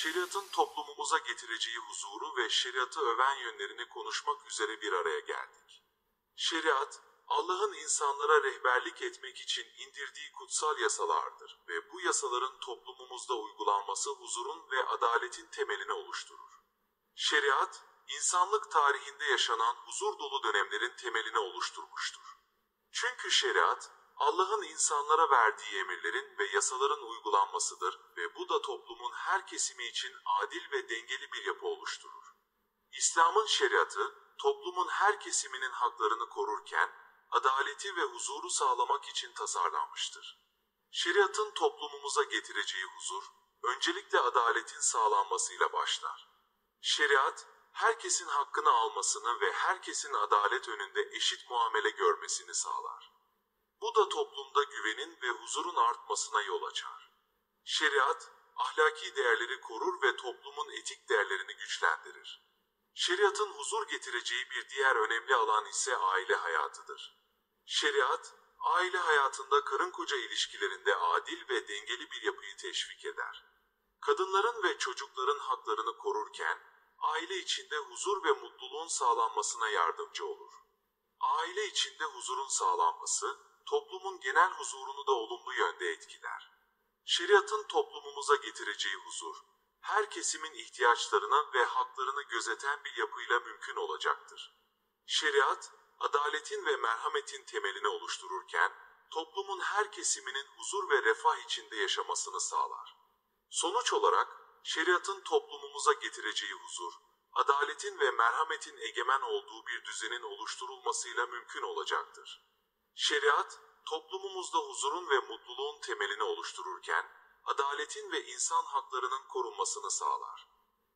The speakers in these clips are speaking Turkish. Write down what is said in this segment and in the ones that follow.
şeriatın toplumumuza getireceği huzuru ve şeriatı öven yönlerini konuşmak üzere bir araya geldik. Şeriat, Allah'ın insanlara rehberlik etmek için indirdiği kutsal yasalardır ve bu yasaların toplumumuzda uygulanması huzurun ve adaletin temelini oluşturur. Şeriat, insanlık tarihinde yaşanan huzur dolu dönemlerin temelini oluşturmuştur. Çünkü şeriat, Allah'ın insanlara verdiği emirlerin ve yasaların uygulanmasıdır ve bu da toplumun her kesimi için adil ve dengeli bir yapı oluşturur. İslam'ın şeriatı, toplumun her kesiminin haklarını korurken, adaleti ve huzuru sağlamak için tasarlanmıştır. Şeriatın toplumumuza getireceği huzur, öncelikle adaletin sağlanmasıyla başlar. Şeriat, herkesin hakkını almasını ve herkesin adalet önünde eşit muamele görmesini sağlar. Bu da toplumda güvenin ve huzurun artmasına yol açar. Şeriat, ahlaki değerleri korur ve toplumun etik değerlerini güçlendirir. Şeriatın huzur getireceği bir diğer önemli alan ise aile hayatıdır. Şeriat, aile hayatında karın koca ilişkilerinde adil ve dengeli bir yapıyı teşvik eder. Kadınların ve çocukların haklarını korurken, aile içinde huzur ve mutluluğun sağlanmasına yardımcı olur. Aile içinde huzurun sağlanması, toplumun genel huzurunu da olumlu yönde etkiler. Şeriatın toplumumuza getireceği huzur, her kesimin ihtiyaçlarına ve haklarını gözeten bir yapıyla mümkün olacaktır. Şeriat, adaletin ve merhametin temelini oluştururken, toplumun her kesiminin huzur ve refah içinde yaşamasını sağlar. Sonuç olarak, şeriatın toplumumuza getireceği huzur, adaletin ve merhametin egemen olduğu bir düzenin oluşturulmasıyla mümkün olacaktır. Şeriat, toplumumuzda huzurun ve mutluluğun temelini oluştururken, adaletin ve insan haklarının korunmasını sağlar.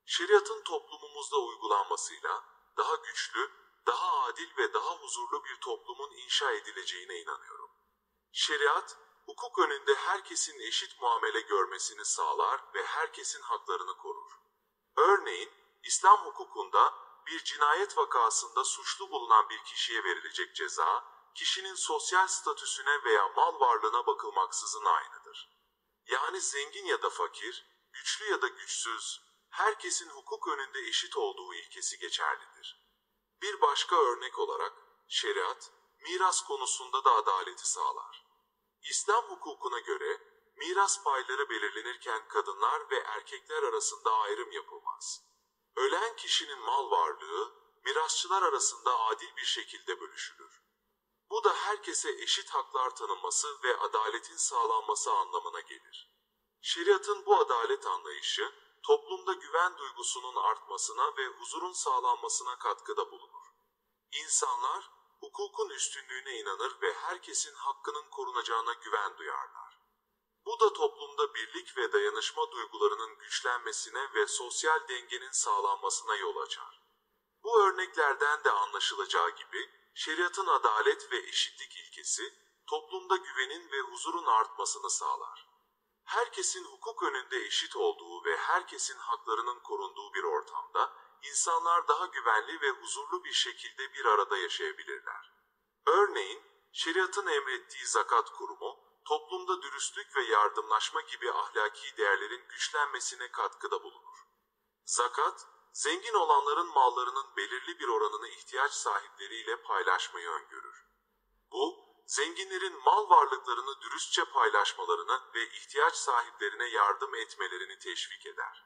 Şeriatın toplumumuzda uygulanmasıyla, daha güçlü, daha adil ve daha huzurlu bir toplumun inşa edileceğine inanıyorum. Şeriat, hukuk önünde herkesin eşit muamele görmesini sağlar ve herkesin haklarını korur. Örneğin, İslam hukukunda bir cinayet vakasında suçlu bulunan bir kişiye verilecek ceza, kişinin sosyal statüsüne veya mal varlığına bakılmaksızın aynıdır. Yani zengin ya da fakir, güçlü ya da güçsüz, herkesin hukuk önünde eşit olduğu ilkesi geçerlidir. Bir başka örnek olarak, şeriat, miras konusunda da adaleti sağlar. İslam hukukuna göre, miras payları belirlenirken kadınlar ve erkekler arasında ayrım yapılmaz. Ölen kişinin mal varlığı, mirasçılar arasında adil bir şekilde bölüşülür. Bu da herkese eşit haklar tanınması ve adaletin sağlanması anlamına gelir. Şeriatın bu adalet anlayışı, toplumda güven duygusunun artmasına ve huzurun sağlanmasına katkıda bulunur. İnsanlar, hukukun üstünlüğüne inanır ve herkesin hakkının korunacağına güven duyarlar. Bu da toplumda birlik ve dayanışma duygularının güçlenmesine ve sosyal dengenin sağlanmasına yol açar. Bu örneklerden de anlaşılacağı gibi, şeriatın adalet ve eşitlik ilkesi, toplumda güvenin ve huzurun artmasını sağlar. Herkesin hukuk önünde eşit olduğu ve herkesin haklarının korunduğu bir ortamda, insanlar daha güvenli ve huzurlu bir şekilde bir arada yaşayabilirler. Örneğin, şeriatın emrettiği zakat kurumu, toplumda dürüstlük ve yardımlaşma gibi ahlaki değerlerin güçlenmesine katkıda bulunur. Zakat, zengin olanların mallarının belirli bir oranını ihtiyaç sahipleriyle paylaşmayı öngörür. Bu, zenginlerin mal varlıklarını dürüstçe paylaşmalarını ve ihtiyaç sahiplerine yardım etmelerini teşvik eder.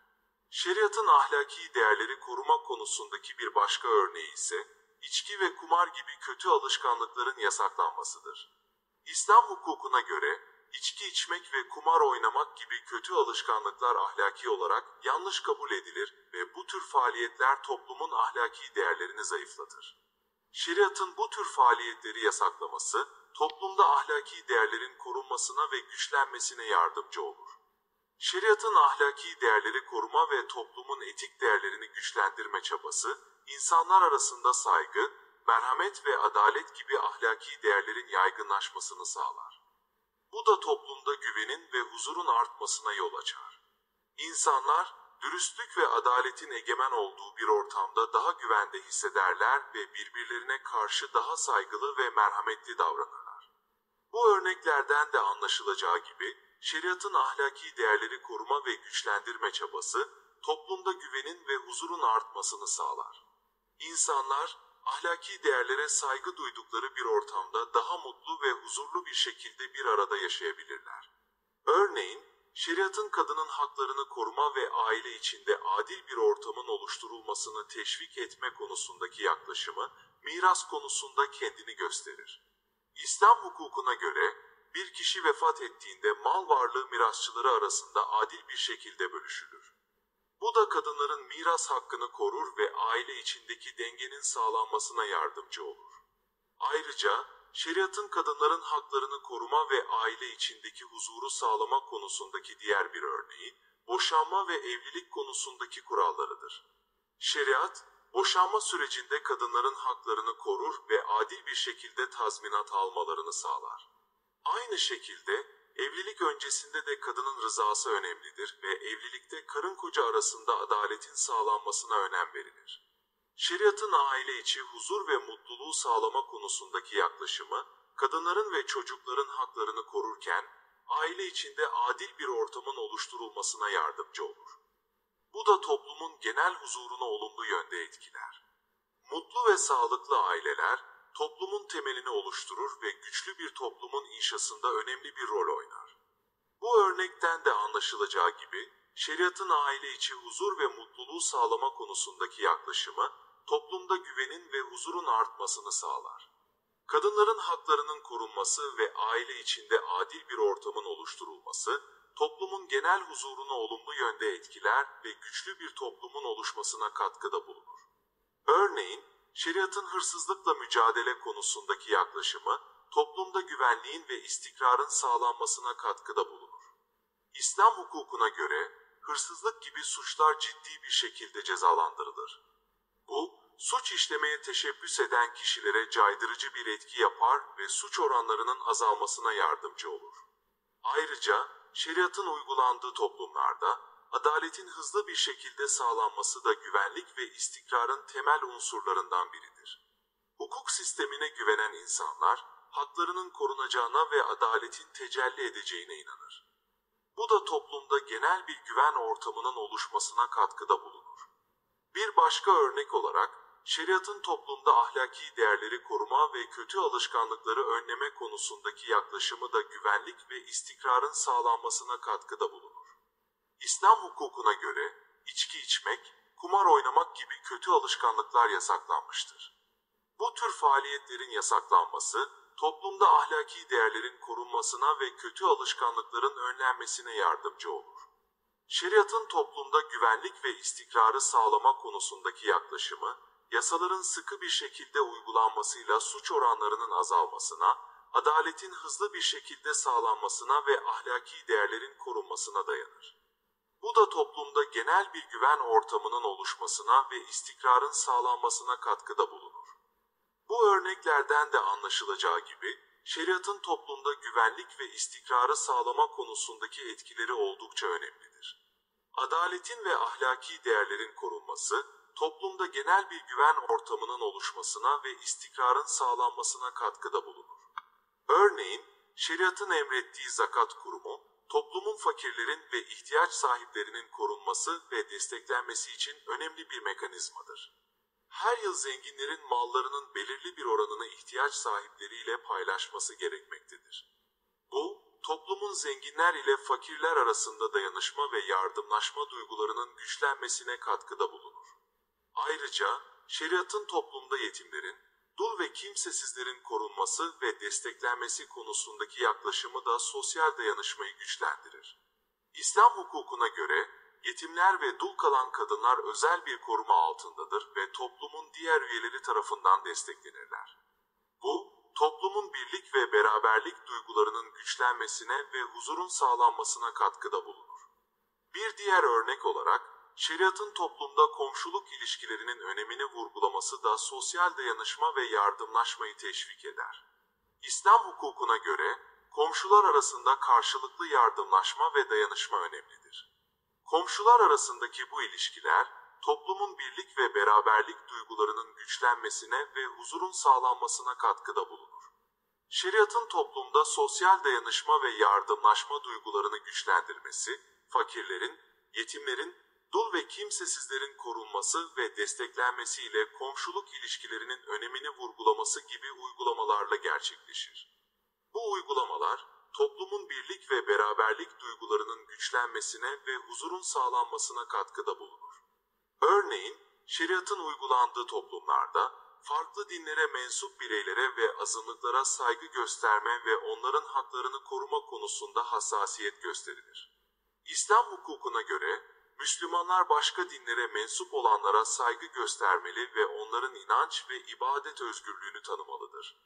Şeriatın ahlaki değerleri koruma konusundaki bir başka örneği ise, içki ve kumar gibi kötü alışkanlıkların yasaklanmasıdır. İslam hukukuna göre, içki içmek ve kumar oynamak gibi kötü alışkanlıklar ahlaki olarak yanlış kabul edilir ve bu tür faaliyetler toplumun ahlaki değerlerini zayıflatır. Şeriatın bu tür faaliyetleri yasaklaması, toplumda ahlaki değerlerin korunmasına ve güçlenmesine yardımcı olur. Şeriatın ahlaki değerleri koruma ve toplumun etik değerlerini güçlendirme çabası, insanlar arasında saygı, merhamet ve adalet gibi ahlaki değerlerin yaygınlaşmasını sağlar. Bu da toplumda güvenin ve huzurun artmasına yol açar. İnsanlar, dürüstlük ve adaletin egemen olduğu bir ortamda daha güvende hissederler ve birbirlerine karşı daha saygılı ve merhametli davranırlar. Bu örneklerden de anlaşılacağı gibi, şeriatın ahlaki değerleri koruma ve güçlendirme çabası, toplumda güvenin ve huzurun artmasını sağlar. İnsanlar, ahlaki değerlere saygı duydukları bir ortamda daha mutlu ve huzurlu bir şekilde bir arada yaşayabilirler. Örneğin, şeriatın kadının haklarını koruma ve aile içinde adil bir ortamın oluşturulmasını teşvik etme konusundaki yaklaşımı, miras konusunda kendini gösterir. İslam hukukuna göre, bir kişi vefat ettiğinde mal varlığı mirasçıları arasında adil bir şekilde bölüşülür. Bu da kadınların miras hakkını korur ve aile içindeki dengenin sağlanmasına yardımcı olur. Ayrıca, şeriatın kadınların haklarını koruma ve aile içindeki huzuru sağlama konusundaki diğer bir örneği, boşanma ve evlilik konusundaki kurallarıdır. Şeriat, boşanma sürecinde kadınların haklarını korur ve adil bir şekilde tazminat almalarını sağlar. Aynı şekilde, evlilik öncesinde de kadının rızası önemlidir ve evlilikte karın koca arasında adaletin sağlanmasına önem verilir. Şeriatın aile içi huzur ve mutluluğu sağlama konusundaki yaklaşımı, kadınların ve çocukların haklarını korurken, aile içinde adil bir ortamın oluşturulmasına yardımcı olur. Bu da toplumun genel huzurunu olumlu yönde etkiler. Mutlu ve sağlıklı aileler, toplumun temelini oluşturur ve güçlü bir toplumun inşasında önemli bir rol oynar. Bu örnekten de anlaşılacağı gibi, şeriatın aile içi huzur ve mutluluğu sağlama konusundaki yaklaşımı, toplumda güvenin ve huzurun artmasını sağlar. Kadınların haklarının korunması ve aile içinde adil bir ortamın oluşturulması, toplumun genel huzurunu olumlu yönde etkiler ve güçlü bir toplumun oluşmasına katkıda bulunur. Örneğin, şeriatın hırsızlıkla mücadele konusundaki yaklaşımı, toplumda güvenliğin ve istikrarın sağlanmasına katkıda bulunur. İslam hukukuna göre, hırsızlık gibi suçlar ciddi bir şekilde cezalandırılır. Bu, suç işlemeye teşebbüs eden kişilere caydırıcı bir etki yapar ve suç oranlarının azalmasına yardımcı olur. Ayrıca, şeriatın uygulandığı toplumlarda, adaletin hızlı bir şekilde sağlanması da güvenlik ve istikrarın temel unsurlarından biridir. Hukuk sistemine güvenen insanlar, haklarının korunacağına ve adaletin tecelli edeceğine inanır. Bu da toplumda genel bir güven ortamının oluşmasına katkıda bulunur. Bir başka örnek olarak, şeriatın toplumda ahlaki değerleri koruma ve kötü alışkanlıkları önleme konusundaki yaklaşımı da güvenlik ve istikrarın sağlanmasına katkıda bulunur. İslam hukukuna göre, içki içmek, kumar oynamak gibi kötü alışkanlıklar yasaklanmıştır. Bu tür faaliyetlerin yasaklanması, toplumda ahlaki değerlerin korunmasına ve kötü alışkanlıkların önlenmesine yardımcı olur. Şeriatın toplumda güvenlik ve istikrarı sağlama konusundaki yaklaşımı, yasaların sıkı bir şekilde uygulanmasıyla suç oranlarının azalmasına, adaletin hızlı bir şekilde sağlanmasına ve ahlaki değerlerin korunmasına dayanır. Bu da toplumda genel bir güven ortamının oluşmasına ve istikrarın sağlanmasına katkıda bulunur. Bu örneklerden de anlaşılacağı gibi, şeriatın toplumda güvenlik ve istikrarı sağlama konusundaki etkileri oldukça önemlidir. Adaletin ve ahlaki değerlerin korunması, toplumda genel bir güven ortamının oluşmasına ve istikrarın sağlanmasına katkıda bulunur. Örneğin, şeriatın emrettiği zakat kurumu, toplumun fakirlerin ve ihtiyaç sahiplerinin korunması ve desteklenmesi için önemli bir mekanizmadır. Her yıl zenginlerin mallarının belirli bir oranını ihtiyaç sahipleriyle paylaşması gerekmektedir. Bu, toplumun zenginler ile fakirler arasında dayanışma ve yardımlaşma duygularının güçlenmesine katkıda bulunur. Ayrıca, şeriatın toplumda yetimlerin, dul ve kimsesizlerin korunması ve desteklenmesi konusundaki yaklaşımı da sosyal dayanışmayı güçlendirir. İslam hukukuna göre, yetimler ve dul kalan kadınlar özel bir koruma altındadır ve toplumun diğer üyeleri tarafından desteklenirler. Bu, toplumun birlik ve beraberlik duygularının güçlenmesine ve huzurun sağlanmasına katkıda bulunur. Bir diğer örnek olarak, şeriatın toplumda komşuluk ilişkilerinin önemini vurgulaması da sosyal dayanışma ve yardımlaşmayı teşvik eder. İslam hukukuna göre, komşular arasında karşılıklı yardımlaşma ve dayanışma önemlidir. Komşular arasındaki bu ilişkiler, toplumun birlik ve beraberlik duygularının güçlenmesine ve huzurun sağlanmasına katkıda bulunur. Şeriatın toplumda sosyal dayanışma ve yardımlaşma duygularını güçlendirmesi, fakirlerin, yetimlerin, dul ve kimsesizlerin korunması ve desteklenmesiyle komşuluk ilişkilerinin önemini vurgulaması gibi uygulamalarla gerçekleşir. Bu uygulamalar, toplumun birlik ve beraberlik duygularının güçlenmesine ve huzurun sağlanmasına katkıda bulunur. Örneğin, şeriatın uygulandığı toplumlarda, farklı dinlere mensup bireylere ve azınlıklara saygı gösterme ve onların haklarını koruma konusunda hassasiyet gösterilir. İslam hukukuna göre, Müslümanlar başka dinlere mensup olanlara saygı göstermeli ve onların inanç ve ibadet özgürlüğünü tanımalıdır.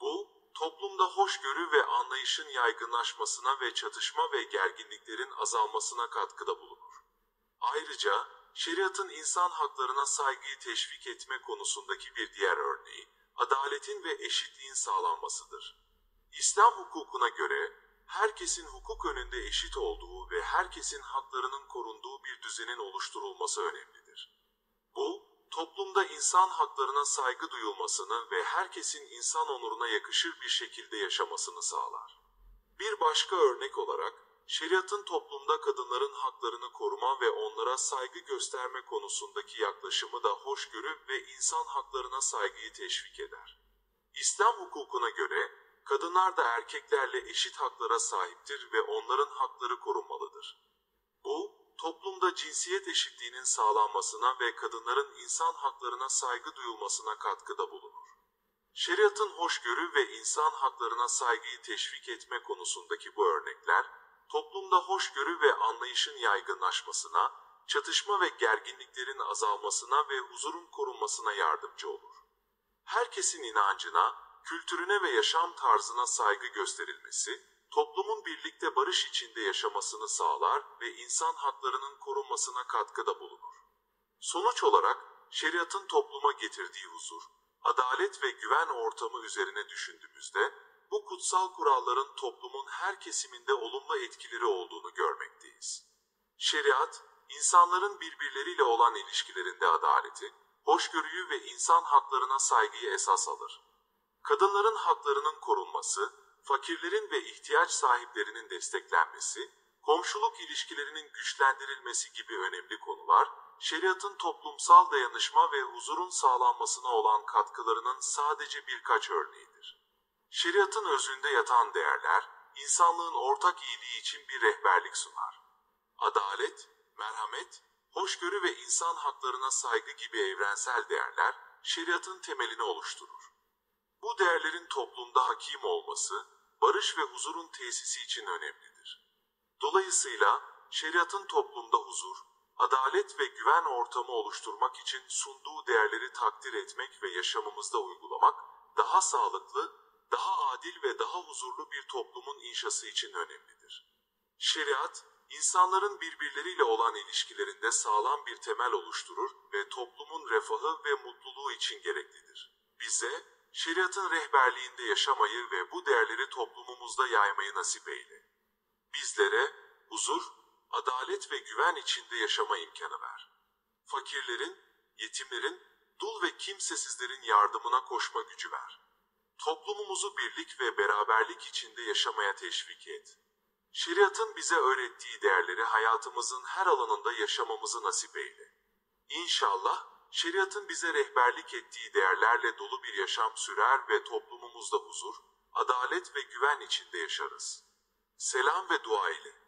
Bu, toplumda hoşgörü ve anlayışın yaygınlaşmasına ve çatışma ve gerginliklerin azalmasına katkıda bulunur. Ayrıca, şeriatın insan haklarına saygıyı teşvik etme konusundaki bir diğer örneği, adaletin ve eşitliğin sağlanmasıdır. İslam hukukuna göre, herkesin hukuk önünde eşit olduğu ve herkesin haklarının korunduğu bir düzenin oluşturulması önemlidir. Bu, toplumda insan haklarına saygı duyulmasını ve herkesin insan onuruna yakışır bir şekilde yaşamasını sağlar. Bir başka örnek olarak, şeriatın toplumda kadınların haklarını koruma ve onlara saygı gösterme konusundaki yaklaşımı da hoşgörü ve insan haklarına saygıyı teşvik eder. İslam hukukuna göre, kadınlar da erkeklerle eşit haklara sahiptir ve onların hakları korunmalıdır. Bu, toplumda cinsiyet eşitliğinin sağlanmasına ve kadınların insan haklarına saygı duyulmasına katkıda bulunur. Şeriatın hoşgörü ve insan haklarına saygıyı teşvik etme konusundaki bu örnekler, toplumda hoşgörü ve anlayışın yaygınlaşmasına, çatışma ve gerginliklerin azalmasına ve huzurun korunmasına yardımcı olur. Herkesin inancına, kültürüne ve yaşam tarzına saygı gösterilmesi, toplumun birlikte barış içinde yaşamasını sağlar ve insan haklarının korunmasına katkıda bulunur. Sonuç olarak, şeriatın topluma getirdiği huzur, adalet ve güven ortamı üzerine düşündüğümüzde, bu kutsal kuralların toplumun her kesiminde olumlu etkileri olduğunu görmekteyiz. Şeriat, insanların birbirleriyle olan ilişkilerinde adaleti, hoşgörüyü ve insan haklarına saygıyı esas alır. Kadınların haklarının korunması, fakirlerin ve ihtiyaç sahiplerinin desteklenmesi, komşuluk ilişkilerinin güçlendirilmesi gibi önemli konular, şeriatın toplumsal dayanışma ve huzurun sağlanmasına olan katkılarının sadece birkaç örneğidir. Şeriatın özünde yatan değerler, insanlığın ortak iyiliği için bir rehberlik sunar. Adalet, merhamet, hoşgörü ve insan haklarına saygı gibi evrensel değerler, şeriatın temelini oluşturur. Bu değerlerin toplumda hakim olması, barış ve huzurun tesisi için önemlidir. Dolayısıyla, şeriatın toplumda huzur, adalet ve güven ortamı oluşturmak için sunduğu değerleri takdir etmek ve yaşamımızda uygulamak, daha sağlıklı, daha adil ve daha huzurlu bir toplumun inşası için önemlidir. Şeriat, insanların birbirleriyle olan ilişkilerinde sağlam bir temel oluşturur ve toplumun refahı ve mutluluğu için gereklidir. Bize, şeriatın rehberliğinde yaşamayı ve bu değerleri toplumumuzda yaymayı nasip eyle. Bizlere huzur, adalet ve güven içinde yaşama imkanı ver. Fakirlerin, yetimlerin, dul ve kimsesizlerin yardımına koşma gücü ver. Toplumumuzu birlik ve beraberlik içinde yaşamaya teşvik et. Şeriatın bize öğrettiği değerleri hayatımızın her alanında yaşamamızı nasip eyle. İnşallah, şeriatın bize rehberlik ettiği değerlerle dolu bir yaşam sürer ve toplumumuzda huzur, adalet ve güven içinde yaşarız. Selam ve dua ile.